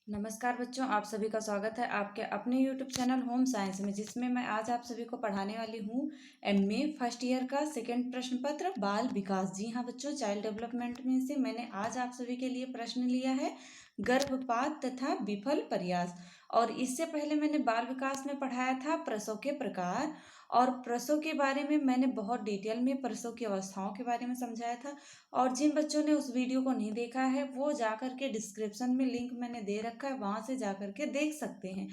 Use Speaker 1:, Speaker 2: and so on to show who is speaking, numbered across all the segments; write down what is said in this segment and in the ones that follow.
Speaker 1: नमस्कार बच्चों, आप सभी का स्वागत है आपके अपने यूट्यूब चैनल होम साइंस में, जिसमें मैं आज आप सभी को पढ़ाने वाली हूँ एमए फर्स्ट ईयर का सेकंड प्रश्न पत्र बाल विकास। जी हाँ बच्चों, चाइल्ड डेवलपमेंट में से मैंने आज आप सभी के लिए प्रश्न लिया है गर्भपात तथा विफल प्रयास। और इससे पहले मैंने बाल विकास में पढ़ाया था प्रसव के प्रकार, और प्रसव के बारे में मैंने बहुत डिटेल में प्रसव की अवस्थाओं के बारे में समझाया था। और जिन बच्चों ने उस वीडियो को नहीं देखा है वो जाकर के डिस्क्रिप्शन में लिंक मैंने दे रखा है, वहां से जाकर के देख सकते हैं।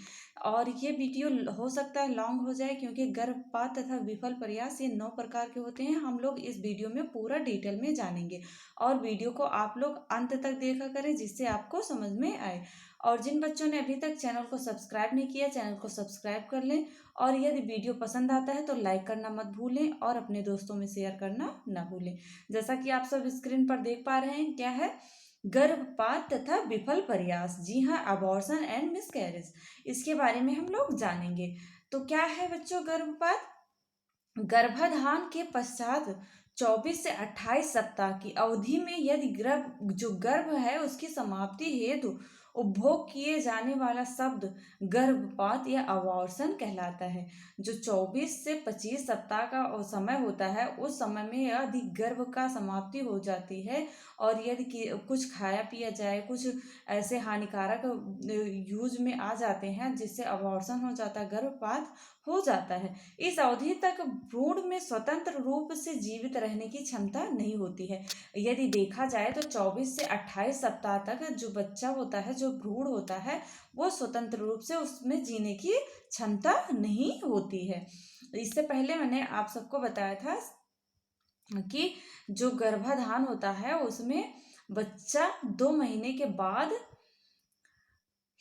Speaker 1: और ये वीडियो हो सकता है लॉन्ग हो जाए, क्योंकि गर्भपात तथा विफल प्रयास ये 9 प्रकार के होते हैं। हम लोग इस वीडियो में पूरा डिटेल में जानेंगे, और वीडियो को आप लोग अंत तक देखा करें जिससे आपको समझ में आए। और जिन बच्चों ने अभी तक चैनल को सब्सक्राइब नहीं किया, चैनल को सब्सक्राइब कर लें। और यदि वीडियो पसंद आता है तो लाइक करना मत भूलें और अपने दोस्तों में शेयर करना ना भूलें। जैसा कि आप सब स्क्रीन पर देख पा रहे हैं, क्या है गर्भपात तथा विफल प्रयास। जी हाँ, अबॉर्शन एंड मिसकैरेज, इसके बारे में हम लोग जानेंगे। तो क्या है बच्चों गर्भपात? गर्भाधान के पश्चात 24 से 28 सप्ताह की अवधि में यदि गर्भ है उसकी समाप्ति हेतु उपभोग किए जाने वाला शब्द गर्भपात या अबॉर्शन कहलाता है। जो 24 से 25 सप्ताह का समय होता है, उस समय में यदि गर्भ का समाप्ति हो जाती है और यदि कुछ खाया पिया जाए, कुछ ऐसे हानिकारक यूज में आ जाते हैं जिससे अबॉर्शन हो जाता है, गर्भपात हो जाता है। इस अवधि तक भ्रूण में स्वतंत्र रूप से जीवित रहने की क्षमता नहीं होती है। यदि देखा जाए तो 24 से 28 सप्ताह तक जो बच्चा होता है, जो भ्रूण होता है, वो स्वतंत्र रूप से उसमें जीने की क्षमता नहीं होती है। इससे पहले मैंने आप सबको बताया था कि जो गर्भाधान होता है उसमें बच्चा 2 महीने के बाद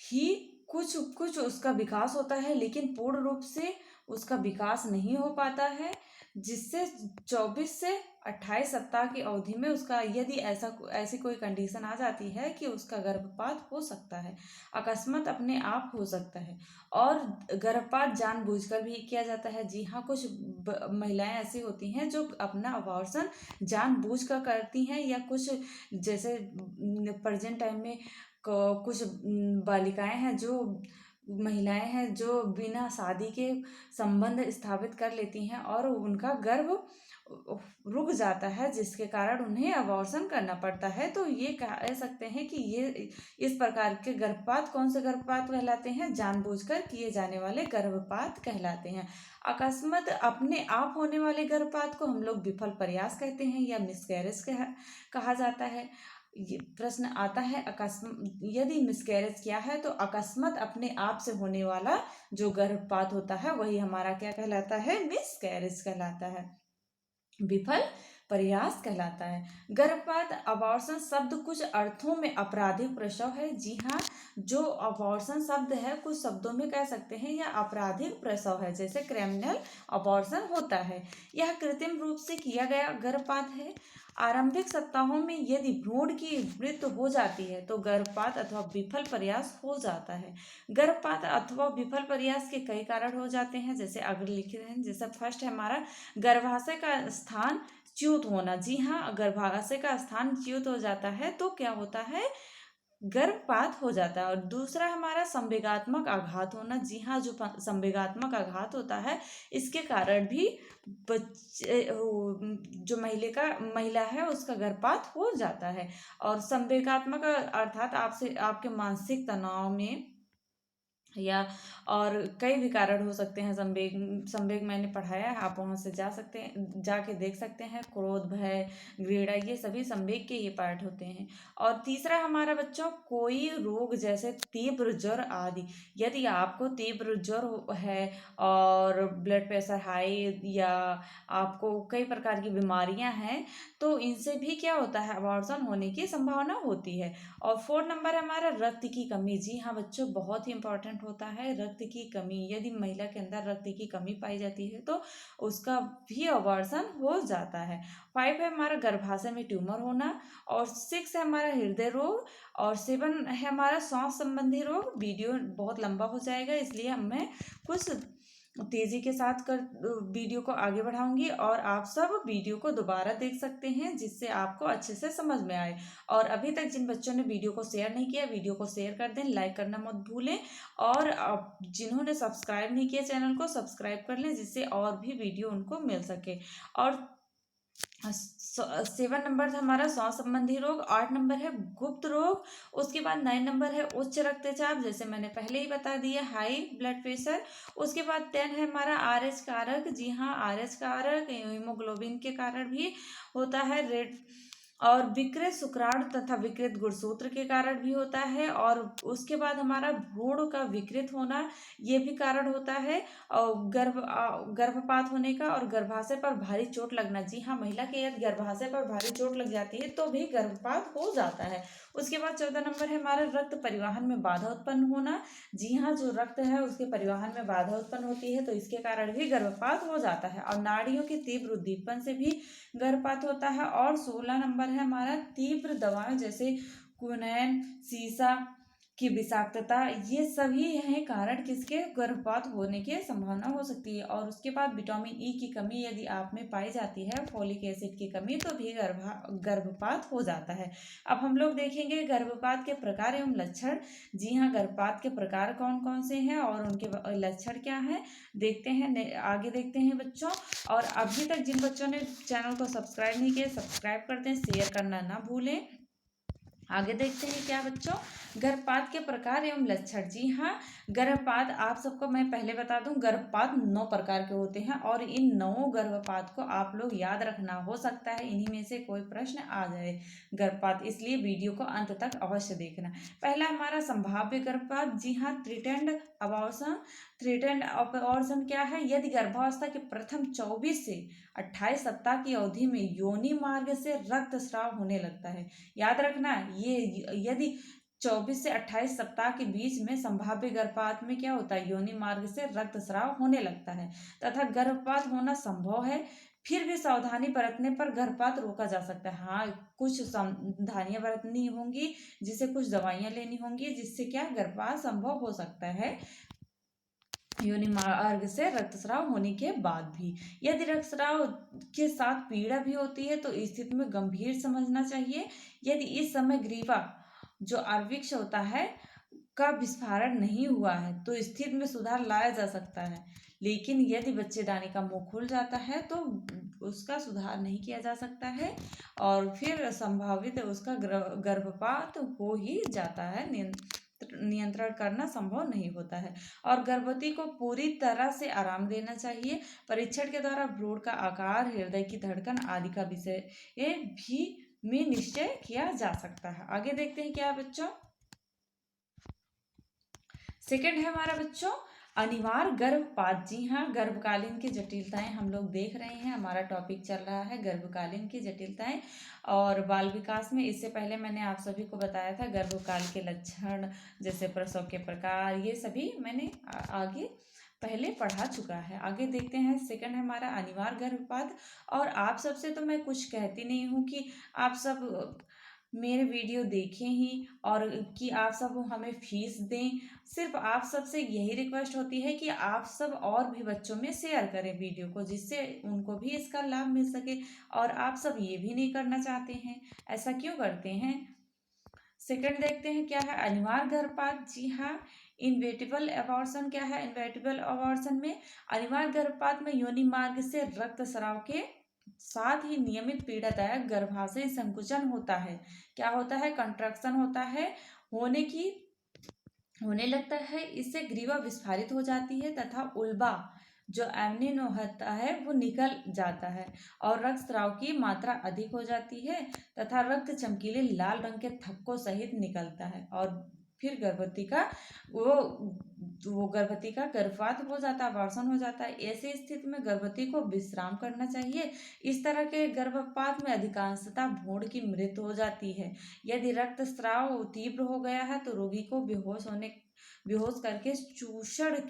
Speaker 1: ही कुछ कुछ उसका विकास होता है, लेकिन पूर्ण रूप से उसका विकास नहीं हो पाता है, जिससे 24 से 28 सप्ताह की अवधि में उसका यदि ऐसी कोई कंडीशन आ जाती है कि उसका गर्भपात हो सकता है, अकस्मात अपने आप हो सकता है। और गर्भपात जानबूझकर भी किया जाता है। जी हाँ, कुछ महिलाएं ऐसी होती हैं जो अपना अबॉर्शन जानबूझकर करती हैं, या कुछ जैसे प्रेजेंट टाइम में कुछ बालिकाएं हैं, जो महिलाएं हैं जो बिना शादी के संबंध स्थापित कर लेती हैं और उनका गर्भ रुक जाता है, जिसके कारण उन्हें अबॉर्शन करना पड़ता है। तो ये कह सकते हैं कि ये इस प्रकार के गर्भपात कौन से गर्भपात कहलाते हैं? जानबूझकर किए जाने वाले गर्भपात कहलाते हैं। अकस्मात अपने आप होने वाले गर्भपात को हम लोग विफल प्रयास कहते हैं या मिसकैरेज कहा जाता है। ये प्रश्न आता है, यदि मिसकैरेज क्या है? तो अकस्मात अपने आप से होने वाला जो गर्भपात होता है वही हमारा क्या कहलाता है? मिसकैरेज कहलाता है, विफल प्रयास कहलाता है। गर्भपात अबॉर्शन शब्द कुछ अर्थों में आपराधिक प्रसव है। जी हाँ, जो अबॉर्शन शब्द है कुछ शब्दों में कह सकते हैं यह आपराधिक प्रसव है, जैसे क्रिमिनल अबॉर्शन होता है। यह कृत्रिम रूप से किया गया गर्भपात है। आरंभिक सप्ताहों में यदि भ्रूण की मृत्यु हो जाती है तो गर्भपात अथवा विफल प्रयास हो जाता है। गर्भपात अथवा विफल प्रयास के कई कारण हो जाते हैं, जैसे अग्र लिखित हैं। जैसे फर्स्ट है हमारा गर्भाशय का स्थान च्युत होना। जी हाँ, गर्भाशय का स्थान च्युत हो जाता है तो क्या होता है? गर्भपात हो जाता है। और दूसरा हमारा संवेगात्मक आघात होना। जी हाँ, जो संवेगात्मक आघात होता है इसके कारण भी बच्चे जो महिला है उसका गर्भपात हो जाता है। और संवेगात्मक अर्थात आपसे आपके मानसिक तनाव में या और कई भी कारण हो सकते हैं। संवेग संवेग मैंने पढ़ाया है, आप वहाँ से जा सकते हैं, जाके देख सकते हैं। क्रोध, भय, घृणा, ये सभी संवेग के ही पार्ट होते हैं। और तीसरा हमारा बच्चों कोई रोग जैसे तीव्र ज्वर आदि। यदि आपको तीव्र ज्वर है और ब्लड प्रेशर हाई, या आपको कई प्रकार की बीमारियां हैं, तो इनसे भी क्या होता है? अबॉर्शन होने की संभावना होती है। और 4 नंबर है हमारा रक्त की कमी। जी हाँ बच्चों, बहुत ही इंपॉर्टेंट होता है रक्त की कमी। यदि महिला के अंदर रक्त की कमी पाई जाती है तो उसका भी अबॉर्शन हो जाता है। 5 है हमारा गर्भाशय में ट्यूमर होना। और 6 है हमारा हृदय रोग। और 7 है हमारा श्वास संबंधी रोग। वीडियो बहुत लंबा हो जाएगा, इसलिए मैं कुछ तेज़ी के साथ वीडियो को आगे बढ़ाऊंगी और आप सब वीडियो को दोबारा देख सकते हैं जिससे आपको अच्छे से समझ में आए। और अभी तक जिन बच्चों ने वीडियो को शेयर नहीं किया, वीडियो को शेयर कर दें, लाइक करना मत भूलें। और जिन्होंने सब्सक्राइब नहीं किया चैनल को, सब्सक्राइब कर लें जिससे और भी वीडियो उनको मिल सके। और 7 नंबर था हमारा श्वास संबंधी रोग, 8 नंबर है गुप्त रोग, उसके बाद 9 नंबर है उच्च रक्तचाप, जैसे मैंने पहले ही बता दिया, हाई ब्लड प्रेशर। उसके बाद 10 है हमारा आरएच कारक। जी हाँ, आरएच कारक हीमोग्लोबिन के कारण भी होता है। रेड और विकृत शुक्राणु तथा विकृत गुणसूत्र के कारण भी होता है। और उसके बाद हमारा भ्रूण का विकृत होना, ये भी कारण होता है। और गर्भपात होने का और गर्भाशय पर भारी चोट लगना। जी हाँ, महिला के यदि गर्भाशय पर भारी चोट लग जाती है तो भी गर्भपात हो जाता है। उसके बाद 14 नंबर है हमारा रक्त परिवहन में बाधा उत्पन्न होना। जी हाँ, जो रक्त है उसके परिवहन में बाधा उत्पन्न होती है तो इसके कारण भी गर्भपात हो जाता है। और नाड़ियों के तीव्र उद्दीपन से भी गर्भपात होता है। और 16 नंबर है हमारा तीव्र दवाएं जैसे क्विनैन, सीसा की विषाक्तता, ये सभी हैं कारण किसके गर्भपात होने की संभावना हो सकती है। और उसके बाद विटामिन ई की कमी यदि आप में पाई जाती है, फोलिक एसिड की कमी, तो भी गर्भपात हो जाता है। अब हम लोग देखेंगे गर्भपात के प्रकार एवं लक्षण। जी हाँ, गर्भपात के प्रकार कौन कौन से हैं और उनके लक्षण क्या हैं, देखते हैं, आगे देखते हैं बच्चों। और अभी तक जिन बच्चों ने चैनल को सब्सक्राइब नहीं किया, सब्सक्राइब कर दें, शेयर करना ना भूलें। आगे देखते हैं क्या बच्चों, गर्भपात के प्रकार एवं लक्षण। जी हाँ, गर्भपात आप सबको मैं पहले बता दूं, गर्भपात 9 प्रकार के होते हैं और इन 9 गर्भपात को आप लोग याद रखना। हो सकता है इन्हीं में से कोई प्रश्न आ जाए गर्भपात, इसलिए वीडियो को अंत तक अवश्य देखना। पहला हमारा संभाव्य गर्भपात। जी हाँ, थ्रेटेंड अबॉर्शन। थ्रेटेंड अबॉर्शन क्या है, यदि गर्भावस्था के प्रथम 24 से 28 सप्ताह की अवधि में योनि मार्ग से रक्तस्राव होने लगता है। याद रखना, ये यदि 24 से 28 सप्ताह के बीच में संभाव्य गर्भपात में क्या होता है, योनि मार्ग से रक्तस्राव होने लगता है तथा गर्भपात होना संभव है। फिर भी सावधानी बरतने पर गर्भपात रोका जा सकता है। हाँ, कुछ सावधानियां बरतनी होंगी, जिसे कुछ दवाइयां लेनी होंगी, जिससे क्या गर्भपात संभव हो सकता है योनि मार्ग से रक्तस्राव होने के बाद भी। यदि रक्तस्राव के साथ पीड़ा भी होती है तो स्थिति में गंभीर समझना चाहिए। यदि इस समय ग्रीवा जो आर्विक्स होता है का विस्फारण नहीं हुआ है तो स्थिति में सुधार लाया जा सकता है। लेकिन यदि बच्चेदानी का मुंह खुल जाता है तो उसका सुधार नहीं किया जा सकता है और फिर संभावित उसका गर्भपात हो ही जाता है, नियंत्रण करना संभव नहीं होता है। और गर्भवती को पूरी तरह से आराम देना चाहिए। परीक्षण के द्वारा भ्रूण का आकार, हृदय की धड़कन आदि का विषय भी में निश्चय किया जा सकता है। आगे देखते हैं क्या बच्चों, सेकंड है हमारा बच्चों अनिवार्य गर्भपात। जी हाँ, गर्भकालीन की जटिलताएं हम लोग देख रहे हैं, हमारा टॉपिक चल रहा है गर्भकालीन की जटिलताएं और बाल विकास में। इससे पहले मैंने आप सभी को बताया था गर्भकाल के लक्षण, जैसे प्रसव के प्रकार, ये सभी मैंने आगे पहले पढ़ा चुका है। आगे देखते हैं, सेकंड है हमारा अनिवार्य गर्भपात। और आप सबसे तो मैं कुछ कहती नहीं हूँ कि आप सब मेरे वीडियो देखें ही और कि आप सब हमें फीस दें। सिर्फ आप सबसे यही रिक्वेस्ट होती है कि आप सब और भी बच्चों में शेयर करें वीडियो को, जिससे उनको भी इसका लाभ मिल सके। और आप सब ये भी नहीं करना चाहते हैं, ऐसा क्यों करते हैं। सेकंड देखते हैं क्या है अनिवार्य गर्भपात। जी हाँ, इनवेटिबल अबॉर्शन क्या है, इनवेटिबल अबॉर्शन में अनिवार्य गर्भपात में योनि मार्ग से रक्तस्राव के साथ ही नियमित पीड़ादायक गर्भाशय संकुचन होता है। क्या होता है, कंट्रक्शन होता है, होने लगता है। इससे ग्रीवा विस्फारित हो जाती है तथा उल्बा जो एमनिन होता है वो निकल जाता है और रक्तस्राव की मात्रा अधिक हो जाती है तथा रक्त चमकीले लाल रंग के थक्कों सहित निकलता है। और फिर गर्भवती का गर्भपात हो जाता है, अबॉर्शन हो जाता है। ऐसी स्थिति में गर्भवती को विश्राम करना चाहिए। इस तरह के गर्भपात में अधिकांशतः भ्रूण की मृत्यु हो जाती है। यदि रक्तस्राव तीव्र हो गया है तो रोगी को बेहोश करके चूषण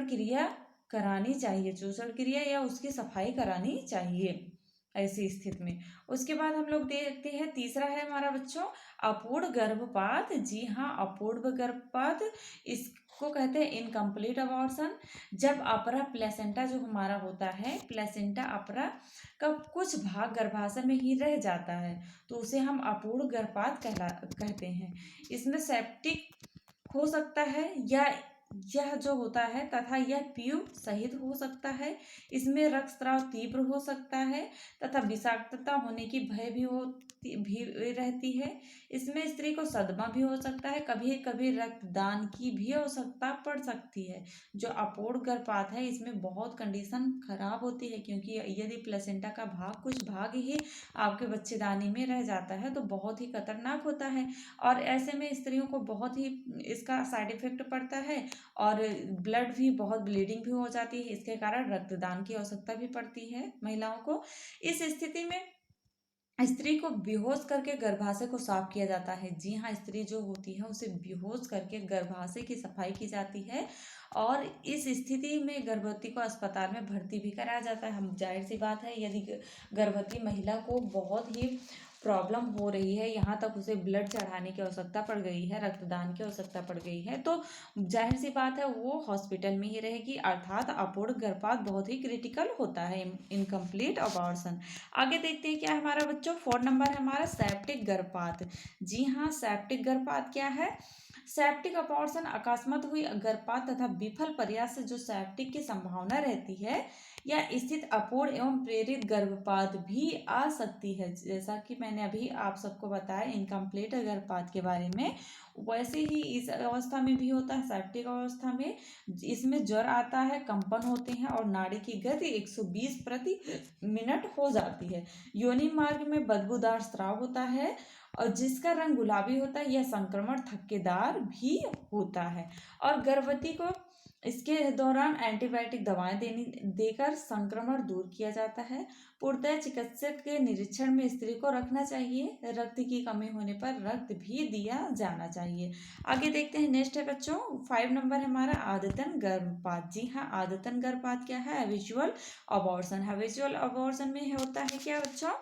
Speaker 1: क्रिया करानी चाहिए, चूषण क्रिया या उसकी सफाई करानी चाहिए। ऐसी स्थिति में। उसके बाद हम लोग देखते हैं तीसरा है हमारा बच्चों अपूर्ण गर्भपात। जी हाँ, अपूर्ण गर्भपात इसको कहते हैं इनकम्प्लीट अबॉर्शन। जब अपरा प्लेसेंटा जो हमारा होता है, प्लेसेंटा अपरा का कुछ भाग गर्भाशय में ही रह जाता है, तो उसे हम अपूर्ण गर्भपात कहते हैं। इसमें सेप्टिक हो सकता है या यह जो होता है तथा यह पीयू सहित हो सकता है। इसमें रक्तस्राव तीव्र हो सकता है तथा विषाक्तता होने की भय भी रहती है। इसमें स्त्री को सदमा भी हो सकता है, कभी कभी रक्तदान की भी आवश्यकता पड़ सकती है। जो अपूर्ण गर्भपात है इसमें बहुत कंडीशन खराब होती है, क्योंकि यदि प्लेसेंटा का भाग कुछ भाग ही आपके बच्चेदानी में रह जाता है तो बहुत ही खतरनाक होता है, और ऐसे में स्त्रियों को बहुत ही इसका साइड इफेक्ट पड़ता है, और ब्लड भी बहुत ब्लीडिंग भी हो जाती है। इसके कारण रक्तदान की आवश्यकता भी पड़ती है महिलाओं को। इस स्थिति में स्त्री को बेहोश करके गर्भाशय को साफ किया जाता है। जी हाँ, स्त्री जो होती है उसे बेहोश करके गर्भाशय की सफाई की जाती है, और इस स्थिति में गर्भवती को अस्पताल में भर्ती भी कराया जाता है। हम जाहिर सी बात है, यदि गर्भवती महिला को बहुत ही प्रॉब्लम हो रही है, यहाँ तक उसे ब्लड चढ़ाने की आवश्यकता पड़ गई है, रक्तदान की आवश्यकता पड़ गई है, तो जाहिर सी बात है वो हॉस्पिटल में ही रहेगी। अर्थात अपूर्ण गर्भपात बहुत ही क्रिटिकल होता है, इनकम्प्लीट अबॉर्शन। आगे देखते हैं क्या है हमारा बच्चों, 4 नंबर है हमारा सेप्टिक गर्भपात। जी हाँ, सेप्टिक गर्भपात क्या है? सेप्टिक अबॉर्शन अकस्मात हुई गर्भपात तथा विफल प्रयास से जो सेप्टिक की संभावना रहती है या स्थित अपूर्ण एवं प्रेरित गर्भपात भी आ सकती है। जैसा कि मैंने अभी आप सबको बताया इनकम्प्लीट गर्भपात के बारे में, वैसे ही इस अवस्था में भी होता है, सेप्टिक अवस्था में। इसमें ज्वर आता है, कंपन होते हैं और नाड़ी की गति 120 प्रति मिनट हो जाती है। योनि मार्ग में बदबूदार स्राव होता है और जिसका रंग गुलाबी होता है। यह संक्रमण थक्केदार भी होता है, और गर्भवती को इसके दौरान एंटीबायोटिक दवाएं देकर संक्रमण दूर किया जाता है। पूर्णतः चिकित्सक के निरीक्षण में स्त्री को रखना चाहिए। रक्त की कमी होने पर रक्त भी दिया जाना चाहिए। आगे देखते हैं, नेक्स्ट है बच्चों 5 नंबर है हमारा आदतन गर्भपात। जी हाँ, आदतन गर्भपात क्या है? Habitual abortion. हैबिचुअल अबॉर्शन में होता है क्या बच्चों?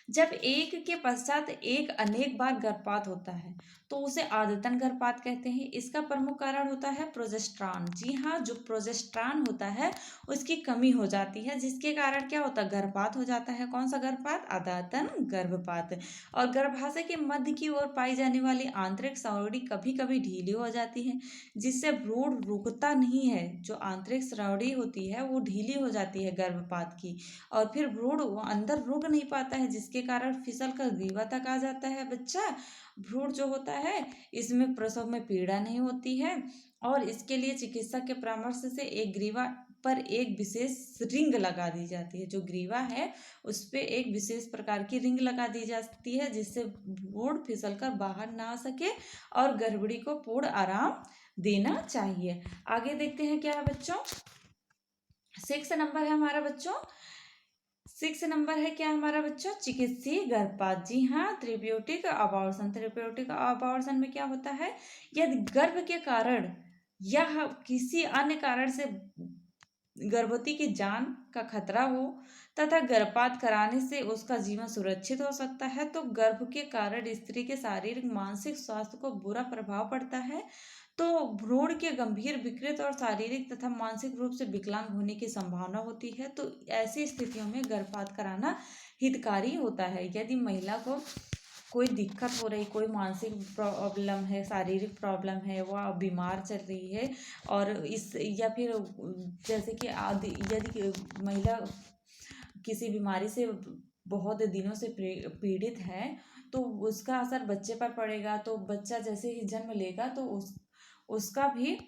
Speaker 1: जब एक के पश्चात एक अनेक बार गर्भपात होता है तो उसे आदतन गर्भपात कहते हैं। इसका प्रमुख कारण होता है प्रोजेस्टेरॉन। जी हाँ, जो प्रोजेस्टेरॉन होता है उसकी कमी हो जाती है, जिसके कारण क्या होता है? गर्भपात हो जाता है। कौन सा गर्भपात? आदतन गर्भपात। और गर्भाशय के मध्य की ओर पाई जाने वाली आंतरिक श्रावणी कभी कभी ढीली हो जाती है, जिससे भ्रूण रुकता नहीं है। जो आंतरिक श्रावणी होती है वो ढीली हो जाती है गर्भपात की, और फिर भ्रूण अंदर रुक नहीं पाता है, जिसके कारण फिसल कर ग्रीवा तक आ जाता है बच्चा। भ्रूण जो होता है इसमें प्रसव में पीड़ा नहीं होती है, और इसके लिए चिकित्सक के परामर्श से एक ग्रीवा पर एक विशेष रिंग लगा दी जाती है। जो ग्रीवा है उस पे एक विशेष प्रकार की रिंग लगा दी जाती है, जिससे भ्रूण फिसल कर बाहर ना आ सके और गर्भवती को पूर्ण आराम देना चाहिए। आगे देखते हैं क्या है बच्चों, 6 नंबर है हमारा बच्चों, 6 नंबर है क्या हमारा बच्चों? चिकित्सीय गर्भपात। जी हाँ, थेरेप्यूटिक अबॉर्शन। थेरेप्यूटिक अबॉर्शन में क्या होता है? यदि गर्भ के कारण या किसी अन्य कारण से गर्भवती की जान का खतरा हो तथा गर्भपात कराने से उसका जीवन सुरक्षित हो सकता है, तो गर्भ के कारण स्त्री के शारीरिक मानसिक स्वास्थ्य को बुरा प्रभाव पड़ता है, तो भ्रूण के गंभीर विकृत और शारीरिक तथा मानसिक रूप से विकलांग होने की संभावना होती है। तो ऐसी स्थितियों में गर्भपात कराना हितकारी होता है। यदि महिला को कोई दिक्कत हो रही, कोई मानसिक प्रॉब्लम है, शारीरिक प्रॉब्लम है, वह बीमार चल रही है, और इस या फिर जैसे कि आदि यदि महिला किसी बीमारी से बहुत दिनों से पीड़ित है, तो उसका असर बच्चे पर पड़ेगा। तो बच्चा जैसे ही जन्म लेगा तो उसका भी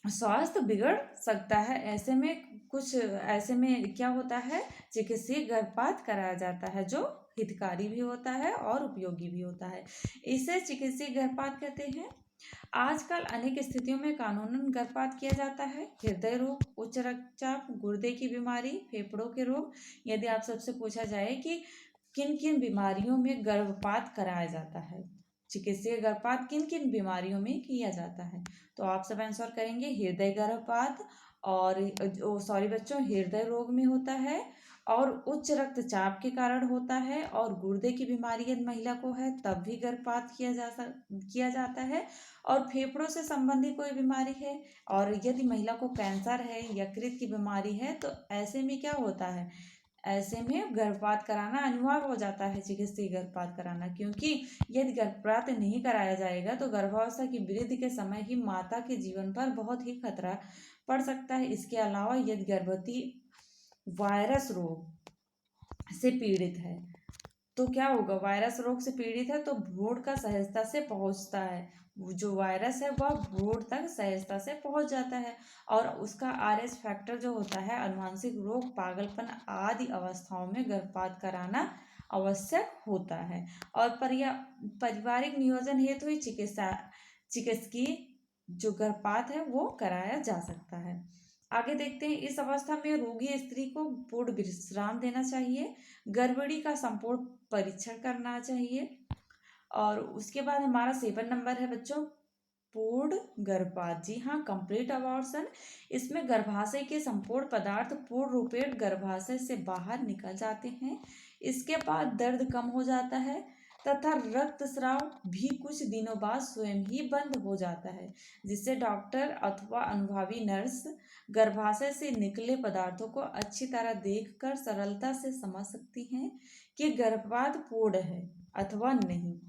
Speaker 1: स्वास्थ्य बिगड़ सकता है। ऐसे में क्या होता है? चिकित्सीय गर्भपात कराया जाता है, जो हितकारी भी होता है और उपयोगी भी होता है। इसे चिकित्सीय गर्भपात कहते हैं। आजकल अनेक स्थितियों में कानूनन गर्भपात किया जाता है। हृदय रोग, उच्च रक्तचाप, गुर्दे की बीमारी, फेफड़ों के रोग। यदि आप सबसे पूछा जाए कि किन किन बीमारियों में गर्भपात कराया जाता है, चिकित्सीय गर्भपात किन किन बीमारियों में किया जाता है, तो आप सब आंसर करेंगे हृदय गर्भपात, और सॉरी बच्चों, हृदय रोग में होता है, और उच्च रक्तचाप के कारण होता है, और गुर्दे की बीमारी यदि महिला को है तब भी गर्भपात किया जाता है, और फेफड़ों से संबंधी कोई बीमारी है, और यदि महिला को कैंसर है, यकृत की बीमारी है, तो ऐसे में क्या होता है, ऐसे में गर्भपात कराना अनिवार्य हो जाता है, चिकित्सीय गर्भपात कराना, क्योंकि यदि गर्भपात नहीं कराया जाएगा तो गर्भावस्था की वृद्धि के समय ही माता के जीवन पर बहुत ही खतरा पड़ सकता है। इसके अलावा यदि गर्भवती वायरस रोग से पीड़ित है तो क्या होगा, वायरस रोग से पीड़ित है तो भ्रूण का सहजता से पहुंचता है, जो वायरस है वह भ्रूण तक सहजता से पहुंच जाता है, और उसका आरएस फैक्टर जो होता है, अनुवांशिक रोग, पागलपन आदि अवस्थाओं में गर्भपात कराना आवश्यक होता है, और पारिवारिक नियोजन हेतु ही चिकित्सकीय जो गर्भपात है वो कराया जा सकता है। आगे देखते हैं, इस अवस्था में रोगी स्त्री को पूर्ण विश्राम देना चाहिए, गर्भवती का संपूर्ण परीक्षण करना चाहिए, और उसके बाद हमारा 7 नंबर है बच्चों, पूर्ण गर्भपात। जी हाँ, कंप्लीट अबॉर्शन। इसमें गर्भाशय के संपूर्ण पदार्थ पूर्ण रूपेण गर्भाशय से बाहर निकल जाते हैं। इसके बाद दर्द कम हो जाता है तथा रक्तस्राव भी कुछ दिनों बाद स्वयं ही बंद हो जाता है, जिससे डॉक्टर अथवा अनुभवी नर्स गर्भाशय से निकले पदार्थों को अच्छी तरह देखकर सरलता से समझ सकती हैं कि गर्भपात पूर्ण है अथवा नहीं।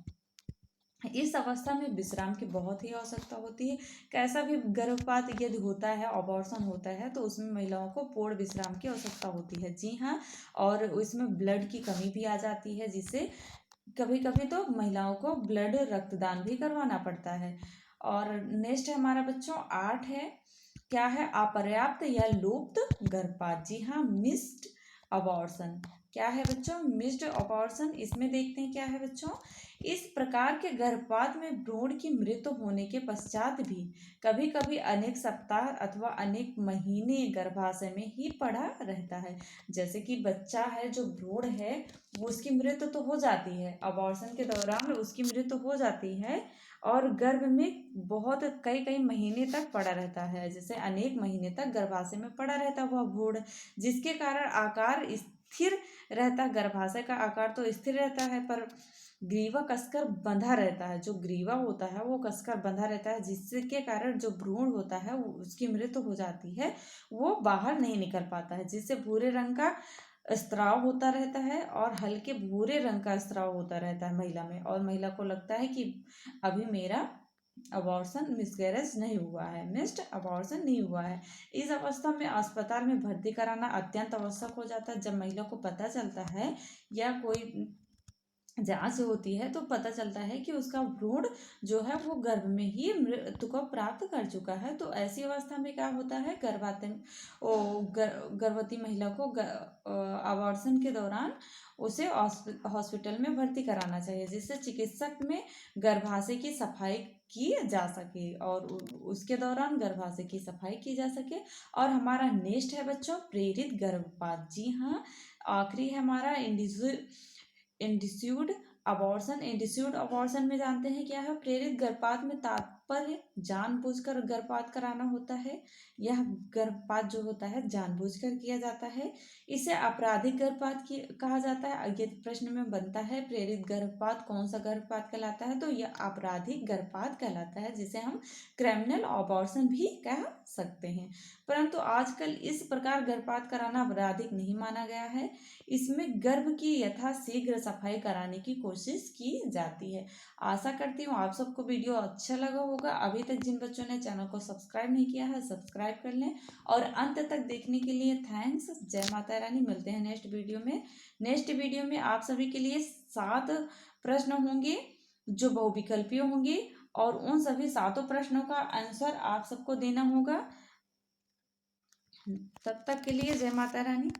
Speaker 1: इस अवस्था में विश्राम की बहुत ही आवश्यकता होती है। कैसा भी गर्भपात यदि होता है, अबॉर्शन होता है, तो उसमें महिलाओं को पूर्ण विश्राम की आवश्यकता होती है। जी हाँ, और इसमें ब्लड की कमी भी आ जाती है, जिससे कभी कभी तो महिलाओं को ब्लड रक्तदान भी करवाना पड़ता है। और नेक्स्ट है हमारा बच्चों 8 है, क्या है, अपर्याप्त या लुप्त गर्भपात। जी हाँ, मिस्ड अबॉर्शन। क्या है बच्चों, मिस्ड अबॉर्शन। इसमें देखते हैं क्या है बच्चों, इस प्रकार के गर्भपात में भ्रूण की मृत्यु होने के पश्चात भी कभी कभी अनेक सप्ताह अथवा अनेक महीने गर्भाशय में ही पड़ा रहता है। जैसे कि बच्चा है, जो भ्रूण है, वो उसकी मृत्यु तो हो जाती है, अबॉर्शन के दौरान उसकी मृत्यु हो जाती है, और गर्भ में बहुत कई कई महीने तक पड़ा रहता है, जैसे अनेक महीने तक गर्भाशय में पड़ा रहता है वह भ्रूण, जिसके कारण आकार स्थिर रहता है, गर्भाशय का आकार तो स्थिर रहता है, पर ग्रीवा कसकर बंधा रहता है, जो ग्रीवा होता है वो कसकर बंधा रहता है, जिसके कारण जो भ्रूण होता है वो उसकी मृत्यु हो जाती है, वो बाहर नहीं निकल पाता है, जिससे भूरे रंग का स्त्राव होता रहता है, और हल्के भूरे रंग का स्त्राव होता रहता है महिला में, और महिला को लगता है कि अभी मेरा अबॉर्शन मिसकैरेज नहीं हुआ है, मिस्ड अबॉर्शन नहीं हुआ है। इस अवस्था में अस्पताल में भर्ती कराना अत्यंत आवश्यक हो जाता है। जब महिला को पता चलता है या कोई जांच होती है तो पता चलता है कि उसका भ्रूण जो है वो गर्भ में ही मृत्यु को प्राप्त कर चुका है, तो ऐसी अवस्था में क्या होता है, गर्भवती महिला को अबॉर्शन के दौरान उसे हॉस्पिटल में भर्ती कराना चाहिए, जिससे चिकित्सक में गर्भाशय की सफाई की जा सके, और उसके दौरान गर्भाशय की सफाई की जा सके। और हमारा नेक्स्ट है बच्चों, प्रेरित गर्भपात। जी हाँ, आखिरी है हमारा इंड्यूस्ड अबॉर्शन। इंड्यूस्ड अबॉर्शन में जानते हैं क्या है, प्रेरित गर्भपात में तात्पर्य जानबूझकर गर्भपात कराना होता है। यह गर्भपात जो होता है जानबूझकर किया जाता है, इसे आपराधिक गर्भपात की कहा जाता है। यदि प्रश्न में बनता है प्रेरित गर्भपात कौन सा गर्भपात कहलाता है, तो यह आपराधिक गर्भपात कहलाता है, जिसे हम क्रिमिनल अबॉर्शन भी कह सकते हैं। परंतु आजकल इस प्रकार गर्भपात कराना आपराधिक नहीं माना गया है। इसमें गर्भ की यथाशीघ्र सफाई कराने की कोशिश की जाती है। आशा करती हूँ आप सबको वीडियो अच्छा लगा होगा। अभी तक जिन बच्चों ने चैनल को सब्सक्राइब नहीं किया है, सब्सक्राइब कर लें, और अंत तक देखने के लिए थैंक्स। जय माता रानी। मिलते हैं नेक्स्ट वीडियो में। नेक्स्ट वीडियो में आप सभी के लिए 7 प्रश्न होंगे जो बहुविकल्पीय होंगे, और उन सभी 7 प्रश्नों का आंसर आप सबको देना होगा। तब तक के लिए जय माता रानी।